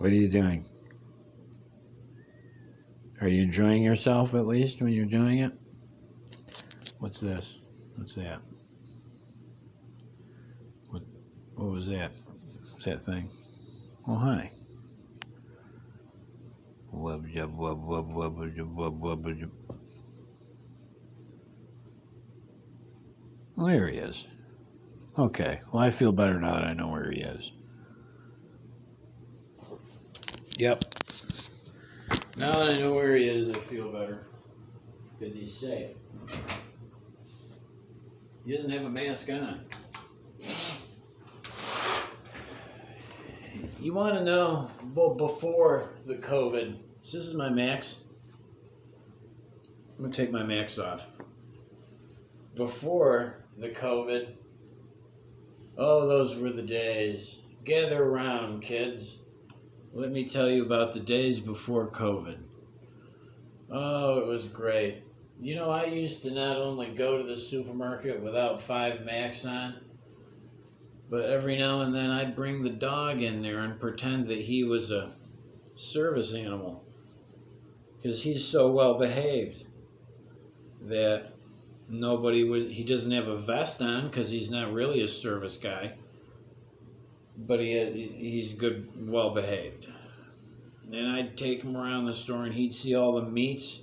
What are you doing? Are you enjoying yourself at least when you're doing it? What's this? What's that? What was that? What's that thing? Oh, hi. Wub jub wub wub wub jub wub wub jub. Well, there he is. Okay. Well, I feel better now that I know where he is. Yep. Now that I know where he is, I feel better. Because he's safe. He doesn't have a mask on. You want to know, well, before the COVID, so this is my max. I'm going to take my max off. Before the COVID, oh, those were the days. Gather around, kids. Let me tell you about the days before COVID. Oh, it was great. You know, I used to not only go to the supermarket without 5 max on, but every now and then I'd bring the dog in there and pretend that he was a service animal. Because he's so well behaved that he doesn't have a vest on because he's not really a service guy. But he's good, well behaved. And I'd take him around the store and he'd see all the meats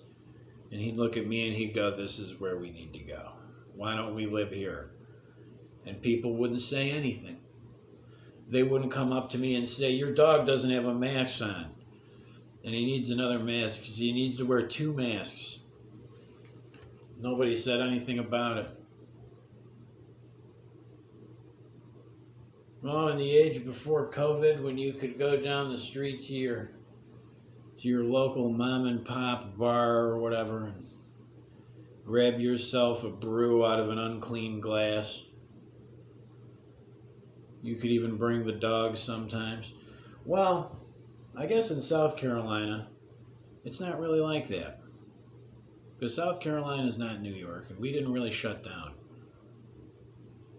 and he'd look at me and he'd go, "This is where we need to go. Why don't we live here?" And people wouldn't say anything. They wouldn't come up to me and say, "Your dog doesn't have a mask on. And he needs another mask because he needs to wear 2 masks." Nobody said anything about it. Well, in the age before COVID, when you could go down the street to your local mom and pop bar or whatever and grab yourself a brew out of an unclean glass. You could even bring the dog sometimes. Well, I guess in South Carolina, it's not really like that. Because South Carolina is not New York, and we didn't really shut down.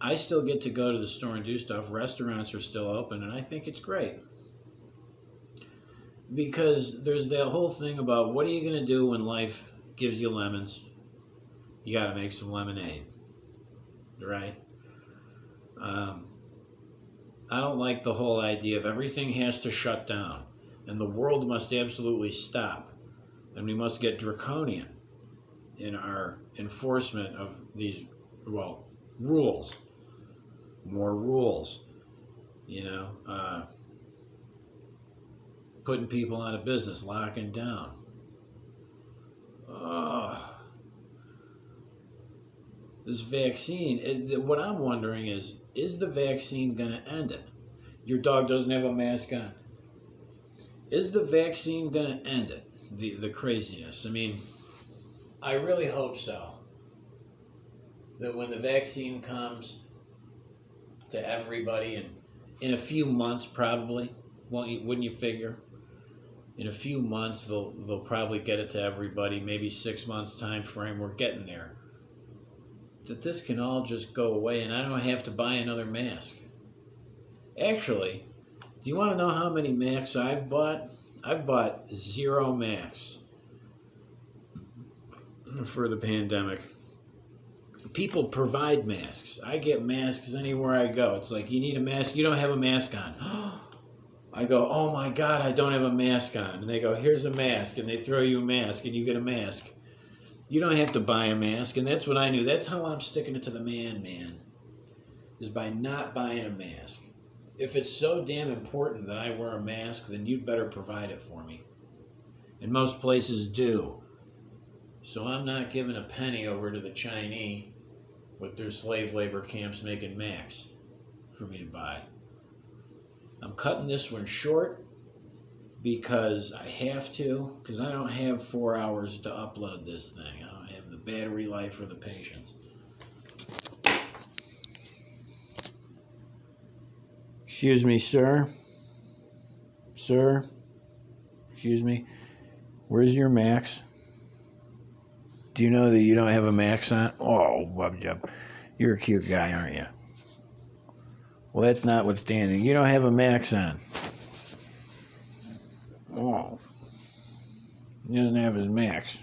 I still get to go to the store and do stuff. Restaurants are still open, and I think it's great. Because there's that whole thing about what are you going to do when life gives you lemons? You got to make some lemonade, right? I don't like the whole idea of everything has to shut down, and the world must absolutely stop, and we must get draconian in our enforcement of these, rules. More rules, putting people out of business, locking down. This vaccine, what I'm wondering is the vaccine going to end it? Your dog doesn't have a mask on. Is the vaccine going to end it? The craziness. I mean, I really hope so. That when the vaccine comes to everybody, and in a few months probably, wouldn't you figure? In a few months they'll probably get it to everybody, maybe 6 months time frame, we're getting there. That this can all just go away and I don't have to buy another mask. Actually, do you want to know how many masks I've bought? I've bought 0 masks for the pandemic. People provide masks. I get masks anywhere I go. It's like, you need a mask? You don't have a mask on. I go, "Oh my God, I don't have a mask on." And they go, "Here's a mask." And they throw you a mask and you get a mask. You don't have to buy a mask. And that's what I knew. That's how I'm sticking it to the man, is by not buying a mask. If it's so damn important that I wear a mask, then you'd better provide it for me. And most places do. So I'm not giving a penny over to the Chinese with their slave labor camps making masks for me to buy. I'm cutting this one short because I have to, because I don't have 4 hours to upload this thing. I don't have the battery life or the patience. Excuse me, sir. Sir, excuse me. Where's your max? Do you know that you don't have a max on? Oh, wub-jub. You're a cute guy, aren't you? Well, that's notwithstanding. You don't have a max on. Oh. He doesn't have his Macs.